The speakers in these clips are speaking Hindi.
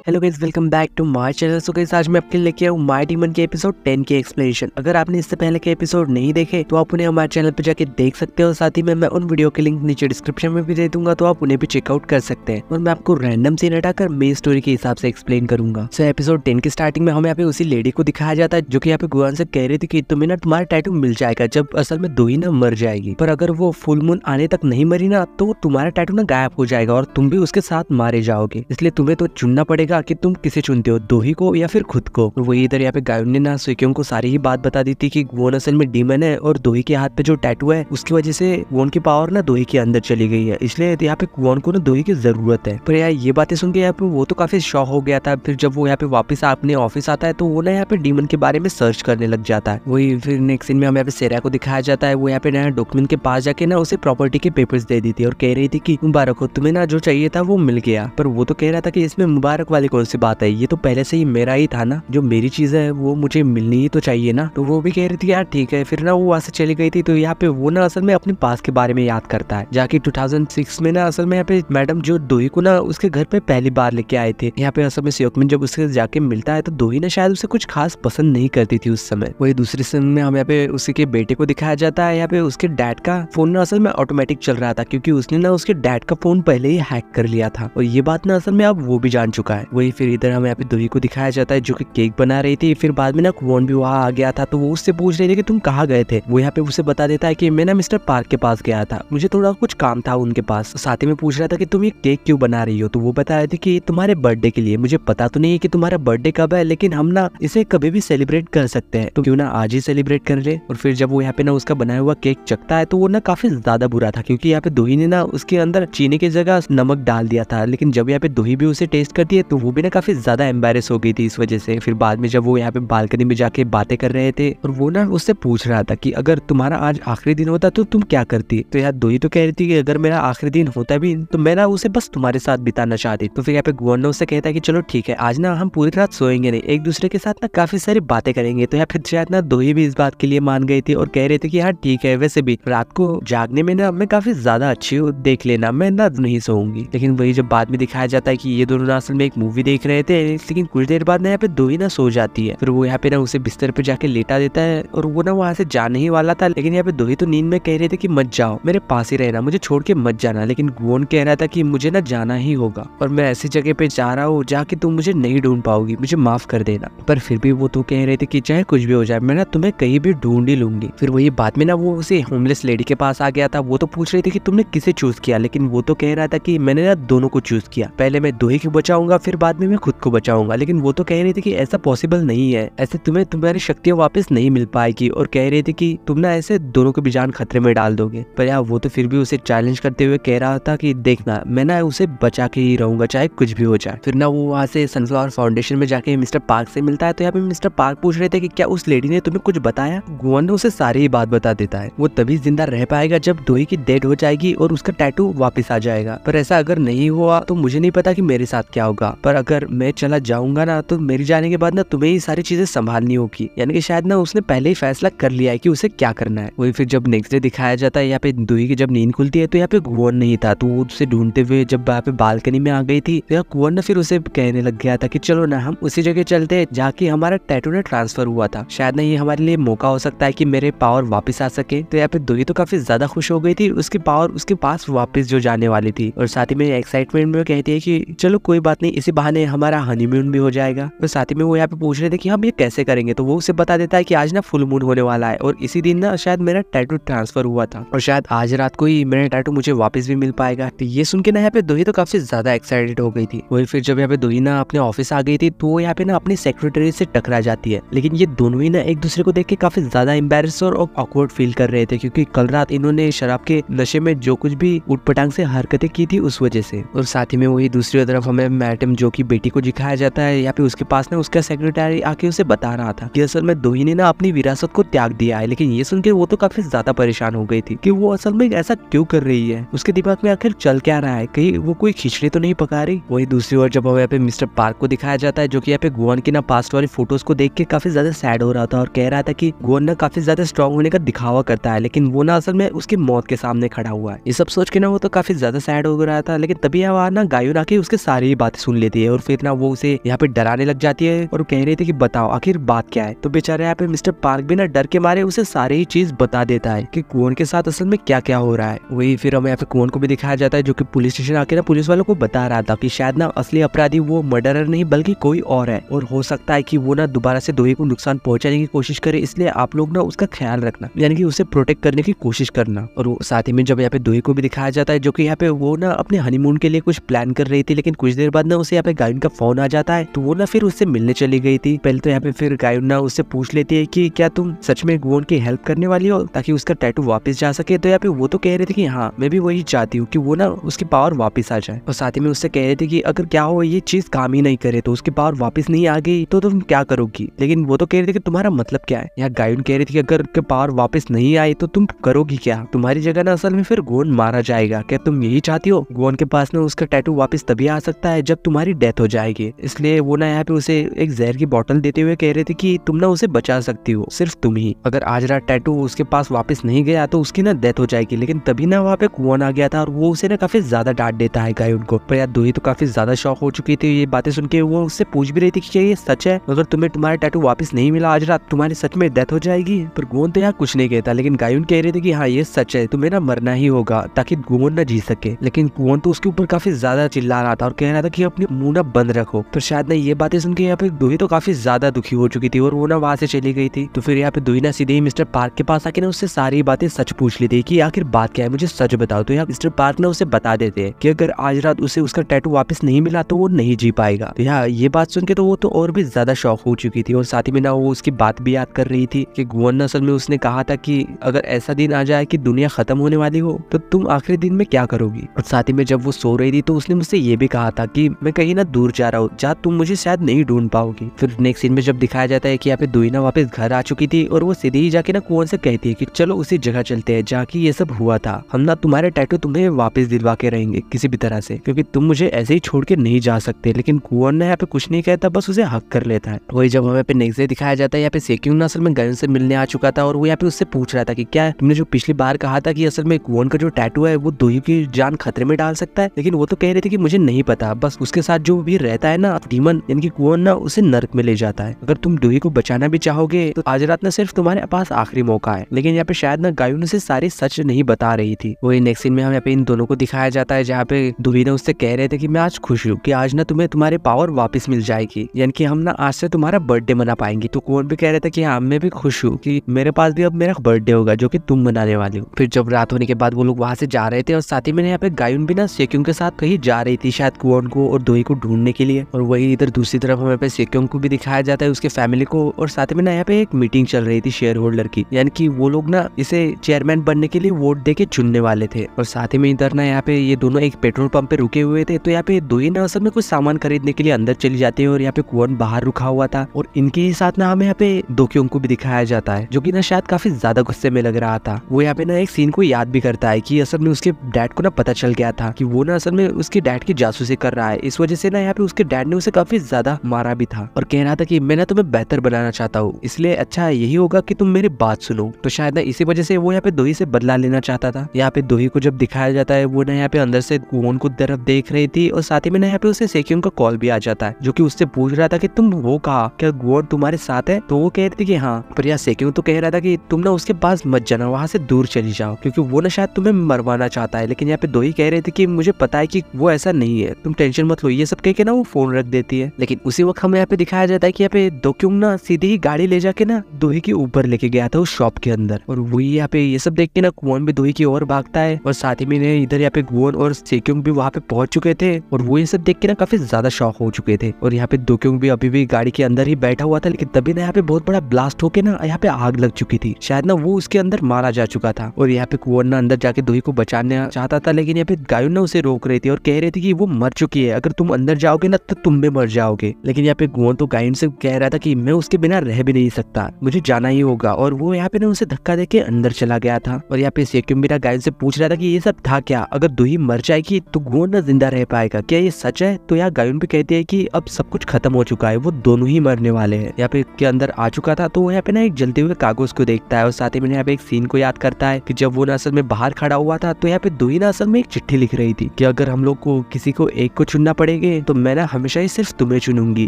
Hello guys, welcome back to my channel. So guys, आज मैं आपके लिए लेके आया हूं माय डीमन के एपिसोड 10 के एक्सप्लेनेशन। अगर आपने इससे पहले के एपिसोड नहीं देखे तो आप उन्हें हमारे चैनल पे जाके देख सकते हो। साथ ही में मैं उन वीडियो के लिंक नीचे डिस्क्रिप्शन में भी दे दूंगा, तो आप उन्हें भी चेकआउट कर सकते हैं। और मैं आपको रैंडम सीन हटाकर मेन स्टोरी के हिसाब से एक्सप्लेन करूंगा। सो एपिसोड 10 की स्टार्टिंग में हमें यहाँ पे उसी लेडी को दिखाया जाता है जो कि यहाँ पे गुआन से कह रही थी कि तुम्हें ना तुम्हारा टैटू मिल जाएगा, जब असल में दोही ना मर जाएगी। पर अगर वो फुल मून आने तक नहीं मरी ना तो तुम्हारा टैटू ना गायब हो जाएगा और तुम भी उसके साथ मारे जाओगे। इसलिए तुम्हें तो चुनना पड़ेगा कि तुम किसे चुनते हो, दोही को या फिर खुद को। वही इधर यहाँ पे गायुन ने ना सुइक्योंग को सारी ही बात बता दी थी कि वो असल में डीमन है और दोही के हाथ पे जो टैटू है उसकी वजह से वोन की पावर ना दोही के अंदर चली गई है, इसलिए यहाँ पे वोन को ना दोही की जरूरत है। पर यार ये बातें सुन के यहाँ पे वो तो काफी शॉक हो गया था। फिर जब वो यहाँ पे वापस अपने ऑफिस आता है तो वो ना यहाँ पे डीमन के बारे में सर्च करने लग जाता है। वही फिर नेक्स्ट सीन में हमें यहाँ पे सेरा को दिखाया जाता है। वो यहाँ पे नया डॉक्यूमेंट के पास जाके ना उसे प्रॉपर्टी के पेपर्स दे दी थी और कह रही थी कि मुबारक हो, तुम्हें ना जो चाहिए था वो मिल गया। पर वो तो कह रहा था कि इसमें मुबारक वाली कौन सी बात है, ये तो पहले से ही मेरा ही था ना, जो मेरी चीज है वो मुझे मिलनी ही तो चाहिए ना। तो वो भी कह रही थी यार ठीक है। फिर ना वो वहां से चली गई थी। तो यहाँ पे वो ना असल में अपने पास के बारे में याद करता है, जाके 2006 में ना असल में यहाँ पे मैडम जो दोही को ना उसके घर पे पहली बार लेके आए थे। यहाँ पे असल में सियोकमिन जब उससे जाके मिलता है तो दोही ना शायद उसे कुछ खास पसंद नहीं करती थी उस समय। वही दूसरे सीन में हम यहाँ पे उसी के बेटे को दिखाया जाता है। यहाँ पे उसके डैड का फोन ना असल में ऑटोमेटिक चल रहा था क्योंकि उसने ना उसके डैड का फोन पहले ही हैक कर लिया था और ये बात ना असल में अब वो भी जान चुका है। वही फिर इधर हमें यहाँ पे दोही को दिखाया जाता है जो कि केक बना रही थी। फिर बाद में ना क्वॉन भी वहाँ आ गया था तो वो उससे पूछ रही थी कि तुम कहाँ गए थे। वो यहाँ पे उसे बता देता है कि मैं ना मिस्टर पार्क के पास गया था, मुझे थोड़ा कुछ काम था उनके पास। साथ ही में पूछ रहा था कि तुम ये केक क्यों बना रही हो। तो वो बता रही थी कि तुम्हारे बर्थडे के लिए। मुझे पता तो नहीं है कि तुम्हारा बर्थडे कब है, लेकिन हम ना इसे कभी भी सेलिब्रेट कर सकते हैं, तो क्यों ना आज ही सेलिब्रेट कर ले। और फिर जब वो यहाँ पे ना उसका बनाया हुआ केक चखता है तो वो ना काफी ज्यादा बुरा था क्योंकि यहाँ पे दोही ने ना उसके अंदर चीनी की जगह नमक डाल दिया था। लेकिन जब यहाँ पे दोही भी उसे टेस्ट करती है तो वो भी ना काफी ज्यादा एम्बेरस हो गई थी इस वजह से। फिर बाद में जब वो यहाँ पे बालकनी में जाके बातें कर रहे थे और वो ना उससे पूछ रहा था कि अगर तुम्हारा आज आखिरी दिन होता तो तुम क्या करती। तो यार दोही तो कह रही थी कि अगर मेरा आखिरी दिन होता भी तो मैं ना उसे बस तुम्हारे साथ बिताना चाहती। तो फिर यहाँ पे गुआन ने उससे कहता है कि चलो ठीक है, आज ना हम पूरी रात सोएंगे नहीं, एक दूसरे के साथ ना काफी सारी बातें करेंगे। तो यार फिर शायद ना दोही भी इस बात के लिए मान गई थी और कह रही थी कि हाँ ठीक है, वैसे भी रात को जागने में ना मैं काफी ज्यादा अच्छी हूँ, देख लेना मैं ना नहीं सोऊंगी। लेकिन वही जब बाद में दिखाया जाता है कि ये दोनों असल में एक मूवी देख रहे थे, लेकिन कुछ देर बाद ना यहाँ पे दोही ना सो जाती है। फिर वो यहाँ पे ना उसे बिस्तर पे जाके लेटा देता है और वो ना वहाँ से जाने ही वाला था, लेकिन यहाँ पे दोही तो नींद में कह रहे थे कि मत जाओ, मेरे पास ही रहना, मुझे छोड़ के मत जाना। लेकिन गुआन कह रहा था कि मुझे ना जाना ही होगा और मैं ऐसी जगह पे जा रहा हूँ जाके तुम मुझे नहीं ढूंढ पाओगी, मुझे माफ कर देना। पर फिर भी वो तो कह रहे थे कि चाहे कुछ भी हो जाए मैं ना तुम्हें कहीं भी ढूंढ ही लूंगी। फिर वही बाद में ना वो उसे होमलेस लेडी के पास आ गया था। वो तो पूछ रही थी कि तुमने किसे चूज किया, लेकिन वो तो कह रहा था कि मैंने ना दोनों को चूज किया, पहले मैं दोही को बचाऊंगा फिर बाद में मैं खुद को बचाऊंगा। लेकिन वो तो कह रही थी कि ऐसा पॉसिबल नहीं है, ऐसे तुम्हें तुम्हारी शक्तियां वापस नहीं मिल पाएगी और कह रही थी कि तुम ना ऐसे दोनों को भी जान खतरे में डाल दोगे। पर यार वो तो फिर भी उसे चैलेंज करते हुए कह रहा था कि देखना मैं ना उसे बचा के ही रहूंगा चाहे कुछ भी हो जाए। फिर ना वो वहाँ से सनफ्लावर फाउंडेशन में जाके मिस्टर पार्क से मिलता है। तो यहाँ पे मिस्टर पार्क पूछ रहे थे कि क्या उस लेडी ने तुम्हें कुछ बताया। गुआन ने उसे सारी ही बात बता देता है, वो तभी जिंदा रह पाएगा जब दोही की डेड हो जाएगी और उसका टैटू वापस आ जाएगा। पर ऐसा अगर नहीं हुआ तो मुझे नहीं पता कि मेरे साथ क्या होगा, पर अगर मैं चला जाऊंगा ना तो मेरे जाने के बाद ना तुम्हें ही सारी चीजें संभालनी होगी। यानी कि शायद ना उसने पहले ही फैसला कर लिया है कि उसे क्या करना है। वही फिर जब नेक्स्ट डे दिखाया जाता है यहाँ पे दोही की जब नींद खुलती है तो यहाँ पे गुआन नहीं था। तो वो उसे ढूंढते हुए जब यहाँ पे बालकनी में आ गई थी तो यहाँ गुआन ने फिर उसे कहने लग गया था कि चलो ना हम उसी जगह चलते हैं जाके हमारा टैटू ने ट्रांसफर हुआ था, शायद ना ये हमारे लिए मौका हो सकता है कि मेरे पावर वापस आ सके। तो यहाँ पे दोही तो काफी ज्यादा खुश हो गई थी, उसकी पावर उसके पास वापस जो जाने वाली थी और साथ ही में एक्साइटमेंट में कहती है कि चलो कोई बात नहीं, इसी बहाने हमारा हनीमून भी हो जाएगा। और साथ ही में वो यहाँ पे पूछ रहे थे कि हम ये कैसे करेंगे। तो वो उसे बता देता है कि आज ना फुल मून होने वाला है और इसी दिन ना शायद मेरा टैटू ट्रांसफर हुआ था और शायद आज रात को ही मेरा टैटू मुझे वापस भी मिल पाएगा। तो ये सुन के ना यहाँ पे दोही तो काफी ज्यादा एक्साइटेड हो गई थी। वही फिर जब यहाँ पे दोही ना अपने ऑफिस आ गई थी तो वो यहाँ पे ना अपनी सेक्रेटरी से टकरा जाती है। लेकिन ये दोनों ही ना एक दूसरे को देख के काफी ज्यादा एम्बेरस और ऑकवर्ड फील कर रहे थे क्योंकि कल रात इन्होंने शराब के नशे में जो कुछ भी उठपटांग से हरकतें की थी उस वजह से। और साथ ही में वही दूसरी तरफ हमें मैडम जो की बेटी को दिखाया जाता है। यहाँ पे उसके पास ना उसका सेक्रेटरी आके उसे बता रहा था कि असल में दोही ने ना अपनी विरासत को त्याग दिया है। लेकिन ये सुन के वो तो काफी ज्यादा परेशान हो गई थी कि वो असल में ऐसा क्यों कर रही है, उसके दिमाग में आखिर चल क्या रहा है, कहीं वो कोई खिचड़ी तो नहीं पका रही। वही दूसरी ओर जब हमें यहाँ पे मिस्टर पार्क को दिखाया जाता है जो कि यहाँ पे गुआन की ना पास्ट वाली फोटोज को देख के काफी ज्यादा सैड हो रहा था और कह रहा था कि गुआन ना काफी ज्यादा स्ट्रॉन्ग होने का दिखावा करता है, लेकिन वो ना असल में उसकी मौत के सामने खड़ा हुआ है। ये सब सोच के ना वो तो काफी ज्यादा सैड हो रहा था। लेकिन तभी वहाँ ना गायुन आके उसके सारी बातें सुन लेती देती है और फिर ना वो उसे यहाँ पे डराने लग जाती है और कह रही थी कि बताओ आखिर बात क्या है। तो बेचारे यहाँ पे मिस्टर पार्क भी ना डर के मारे उसे सारी ही चीज बता देता है कि कुओन के साथ असल में क्या क्या हो रहा है। वही फिर हमें यहाँ पे कुओन को भी दिखाया जाता है जो कि पुलिस स्टेशन आके ना पुलिस वालों को बता रहा था कि शायद ना असली अपराधी वो मर्डरर नहीं बल्कि कोई और है और हो सकता है कि वो ना दोबारा से दोही को नुकसान पहुंचाने की कोशिश करे, इसलिए आप लोग ना उसका ख्याल रखना, यानी कि उसे प्रोटेक्ट करने की कोशिश करना। और वो साथ ही में जब यहाँ पे दोही को भी दिखाया जाता है जो कि यहाँ पे वो ना अपने हनीमून के लिए कुछ प्लान कर रही थी, लेकिन कुछ देर बाद ना उसे यहाँ पे गायन का फोन आ जाता है। तो वो ना फिर उससे मिलने चली गई थी। पहले तो यहाँ पे फिर गायन ना उससे पूछ लेती है कि क्या तुम सच में गुओन की हेल्प करने वाली हो ताकि उसका टैटू वापस जा सके। तो यहाँ पे वो तो कह रहे थे कि हाँ मैं भी वही चाहती हूँ कि वो ना उसकी पावर वापस आ जाए। और साथ ही में उससे कह रहे थे कि अगर क्या हो ये चीज काम ही नहीं करे तो उसकी पावर वापस नहीं आ गई तो तुम क्या करोगी। लेकिन वो तो कह रहे थे कि तुम्हारा मतलब क्या है। यहाँ गायन कह रही थी कि अगर पावर वापस नहीं आई तो तुम करोगी क्या, तुम्हारी जगह ना असल में फिर गुओन मारा जाएगा। क्या तुम यही चाहती हो। गुओन के पास ना उसका टैटू वापस तभी आ सकता है जब तुम्हारी डेथ हो जाएगी। इसलिए वो ना यहाँ पे उसे एक जहर की बोतल देते हुए कह रहे थे कि तुम ना उसे बचा सकती हो, सिर्फ तुम ही। अगर आज रात टैटू उसके पास वापस नहीं गया तो उसकी ना डेथ हो जाएगी। लेकिन तभी ना वहाँ पे कुओन आ गया था और वो उसे ना काफी ज्यादा डांट देता है गायन को। पर यार दोही तो काफी ज्यादा शॉक हो चुकी थी ये बातें सुन के। वो उससे पूछ भी रही थी कि क्या ये सच है, अगर तुम्हें तुम्हारा टैटू वापस नहीं मिला आज रात तुम्हारी सच में डेथ हो जाएगी। पर गुओन तो यहाँ कुछ नहीं कहता, लेकिन गायन कह रहे थे कि हाँ ये सच है, तुम्हें ना मरना ही होगा ताकि गुओन ना जी सके। लेकिन गुओन तो उसके ऊपर काफी ज्यादा चिल्ला रहा था और कह रहा था कि अपनी मुंह ना बंद रखो। तो शायद ना ये बातें सुन के यहाँ पे दोही तो काफी ज्यादा दुखी हो चुकी थी और वो ना वहां से चली गई थी। तो फिर यहाँ पे दोही ना सीधे ही मिस्टर पार्क के पास आके ना उससे सारी बातें सच पूछ ली थी कि आखिर बात क्या है, मुझे सच बताओ। तो यहाँ मिस्टर पार्क ना उसे बता देते हैं कि अगर आज रात उसे उसका टैटू वापस नहीं मिला तो वो नहीं जी पाएगा। तो यहाँ ये बात सुन के तो वो तो और भी ज्यादा शॉक हो चुकी थी और साथ ही में ना वो उसकी बात भी याद कर रही थी कि गुओन असल में उसने कहा था कि अगर ऐसा दिन आ जाए कि दुनिया खत्म होने वाली हो तो तुम आखिरी दिन में क्या करोगी। और साथ ही में जब वो सो रही थी तो उसने मुझसे ये भी कहा था कि मैं कहीं ना दूर जा रहा हूँ जहाँ तुम मुझे शायद नहीं ढूंढ पाओगी। फिर नेक्स्ट सीन में जब दिखाया जाता है कि यहाँ पे दोही ना वापस घर आ चुकी थी और वो सीधे ही जाके ना कुओन से कहती है कि चलो उसी जगह चलते हैं जहाँ की ये सब हुआ था, हम ना तुम्हारे टैटू तुम्हें वापस दिलवा के रहेंगे किसी भी तरह से, क्योंकि तुम मुझे ऐसे ही छोड़ के नहीं जा सकते। लेकिन कुओन ने यहाँ पे कुछ नहीं कहता, बस उसे हक कर लेता है। वही जब हमें पे नेक्स्ट डे दिखाया जाता है यहाँ पे सेक्यूंग ना असल में गायन से मिलने आ चुका था और वो यहाँ पे उससे पूछ रहा था कि क्या तुमने जो पिछली बार कहा था कि असल में कुओन का जो टैटू है वो दोही की जान खतरे में डाल सकता है। लेकिन वो तो कह रहे थे कि मुझे नहीं पता, बस उसके साथ जो भी रहता है ना डीमन यानी कि कुओन ना उसे नर्क में ले जाता है। अगर तुम दोही को बचाना भी चाहोगे तो आज रात ना सिर्फ तुम्हारे पास आखिरी मौका है। लेकिन यहाँ पे शायद ना गायन उसे सारी सच नहीं बता रही थी। वही नेक्स्ट सीन में हम यहाँ पे इन दोनों को दिखाया जाता है जहाँ पे दोही ने उससे कह रहे थे कि मैं आज खुश हूँ कि आज ना तुम्हें तुम्हारी पावर वापस मिल जाएगी, यानी कि हम ना आज से तुम्हारा बर्थडे मना पाएंगे। तो कुओन भी कह रहे थे कि हाँ मैं भी खुश हूँ कि मेरे पास भी अब मेरा बर्थडे होगा जो कि तुम मनाने वाले हो। फिर जब रात होने के बाद वो लोग वहां से जा रहे थे और साथ ही में यहाँ पे गायन भी ना सेक्यूंग के साथ कहीं जा रही थी शायद कुओन को और दोही को ढूंढने के लिए। और वही इधर दूसरी तरफ हमें पे सेक्यूंग को भी दिखाया जाता है उसके फैमिली को। और साथ में ना यहाँ पे एक मीटिंग चल रही थी शेयर होल्डर की, यानी कि वो लोग ना इसे चेयरमैन बनने के लिए वोट दे के चुनने वाले थे। और साथ ही में इधर ना यहाँ पे ये दोनों एक पेट्रोल पंप पे रुके हुए थे। तो यहाँ पे दोही ना असल में कुछ सामान खरीदने के लिए अंदर चली जाती है और यहाँ पे कुओन बाहर रुका हुआ था। और इनके ही साथ ना हमें यहाँ पे दोक्योंग को भी दिखाया जाता है जो कि ना शायद काफी ज्यादा गुस्से में लग रहा था। वो यहाँ पे ना एक सीन को याद भी करता है कि असल में उसके डैड को ना पता चल गया था कि वो ना असल में उसके डैड की जासूसी कर रहा है। इस वजह से ना यहाँ पे उसके डैड ने उसे काफी ज्यादा मारा भी था और कह रहा था कि मैं ना तुम्हें बेहतर बनाना चाहता हूँ, इसलिए अच्छा यही होगा कि तुम मेरी बात सुनो। तो शायद ना इसी वजह से वो यहाँ पे दोही से बदला लेना चाहता था। यहाँ पे दोही को जब दिखाया जाता है वो ना यहाँ पे अंदर से कुओन को तरफ देख रही थी और साथ ही में ना यहाँ पे उसे सेक्यूंग का कॉल भी आ जाता है जो कि उससे पूछ रहा था कि तुम वो कहा क्या गुओन तुम्हारे साथ है। तो वो कह रही थी कि हाँ, पर यहाँ सेक्यूंग तो कह रहा था कि तुम ना उसके पास मत जाना, वहां से दूर चली जाओ क्योंकि वो ना शायद तुम्हें मरवाना चाहता है। लेकिन यहाँ पे दोही कह रहे थे कि मुझे पता है कि वो ऐसा नहीं है, तुम टेंशन मत लो। ये सब कह के ना वो फोन रख देती है। लेकिन उसी वक्त हमें यहाँ पे दिखाया जाता है कि यहाँ पे दोक्योंग ना सीधी ही गाड़ी ले जाके ना दोही के ऊपर लेके गया था उस शॉप के अंदर। और वही यहाँ पे ये सब देख के ना कुओन भी दोही की ओर भागता है और साथ ही में इधर यहाँ पे गुओन और सेक्यूंग भी वहाँ पे पहुंच चुके थे और वो ये सब देख के ना काफी ज्यादा शॉक हो चुके थे। और यहाँ पे दोक्योंग भी अभी भी गाड़ी के अंदर ही बैठा हुआ था। लेकिन तभी ना यहाँ पे बहुत बड़ा ब्लास्ट होके ना यहाँ पे आग लग चुकी थी, शायद ना वो उसके अंदर मारा जा चुका था। और यहाँ पे कुओन ना अंदर जाके दोही को बचाना चाहता था, लेकिन यहाँ पे गायन ना उसे रोक रही थी और कह रही थी कि वो मर चुकी है, अगर तुम अंदर जाओगे ना तो तुम भी मर जाओगे। लेकिन यहाँ पे गुओन तो गायन से कह रहा था कि मैं उसके बिना रह भी नहीं सकता, मुझे जाना ही होगा। और वो यहाँ पे ना उसे धक्का देके अंदर चला गया था। और यहाँ पे सेक्यूंग भी ना गायन से पूछ रहा था कि ये सब था क्या, अगर दोही मर जाएगी तो गुओन ना जिंदा रह पाएगा, क्या ये सच है। तो यहाँ गायन भी कहती है कि अब सब कुछ खत्म हो चुका है, वो दोनों ही मरने वाले हैं। यहाँ पे के अंदर आ चुका था। तो वो यहाँ पे ना एक जलते हुए कागज को देखता है और साथ ही में यहाँ पे एक सीन को याद करता है कि जब वो ना असल में बाहर खड़ा हुआ था तो यहाँ पे दोही ना असल में एक चिट्ठी लिख रही थी कि अगर हम लोग को किसी को एक को चुनना पड़ेगा चुनोगे तो मैं ना हमेशा ही सिर्फ तुम्हें चुनूंगी,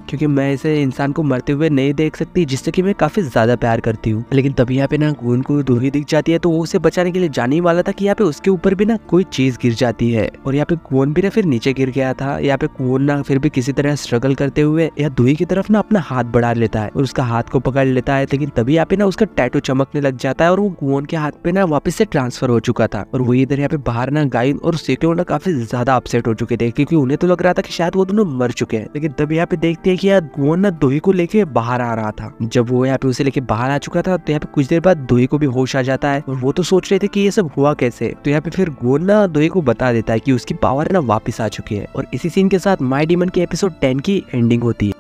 क्योंकि मैं ऐसे इंसान को मरते हुए नहीं देख सकती जिससे कि मैं काफी ज्यादा प्यार करती हूँ। लेकिन तभी यहाँ पे ना गून को दूरी दिख जाती है, तो वो उसे बचाने के लिए जाने ही वाला था कि यहाँ पे उसके ऊपर भी ना कोई चीज गिर जाती है और यहाँ पे गून भी ना फिर नीचे गिर गया था। यहाँ पे गून ना फिर भी किसी तरह स्ट्रगल करते हुए या दूही की तरफ ना अपना हाथ बढ़ा लेता है और उसका हाथ को पकड़ लेता है। लेकिन तभी यहाँ पे ना उसका टैटू चमकने लग जाता है और वो गून के हाथ पे ना वापस से ट्रांसफर हो चुका था। और वो इधर यहाँ पे बाहर ना गाइन और सेक्योर ना काफी ज्यादा अपसेट हो चुके थे, क्योंकि उन्हें तो लग रहा था कि शायद वो दोनों मर चुके हैं। लेकिन तब यहाँ पे देखते हैं कि यार गून ना दूही को लेके बाहर आ रहा था। जब वो यहाँ पे उसे लेके बाहर आ चुका था तो यहाँ पे कुछ देर बाद दूही को भी होश आ जाता है और वो तो सोच रहे थे कि ये सब हुआ कैसे। तो यहाँ पे फिर गून ना दूही को बता देता है कि उसकी पावर ना वापस आ चुकी है। और इसी सीन के साथ माय डीमन के एपिसोड 10 की एंडिंग होती है।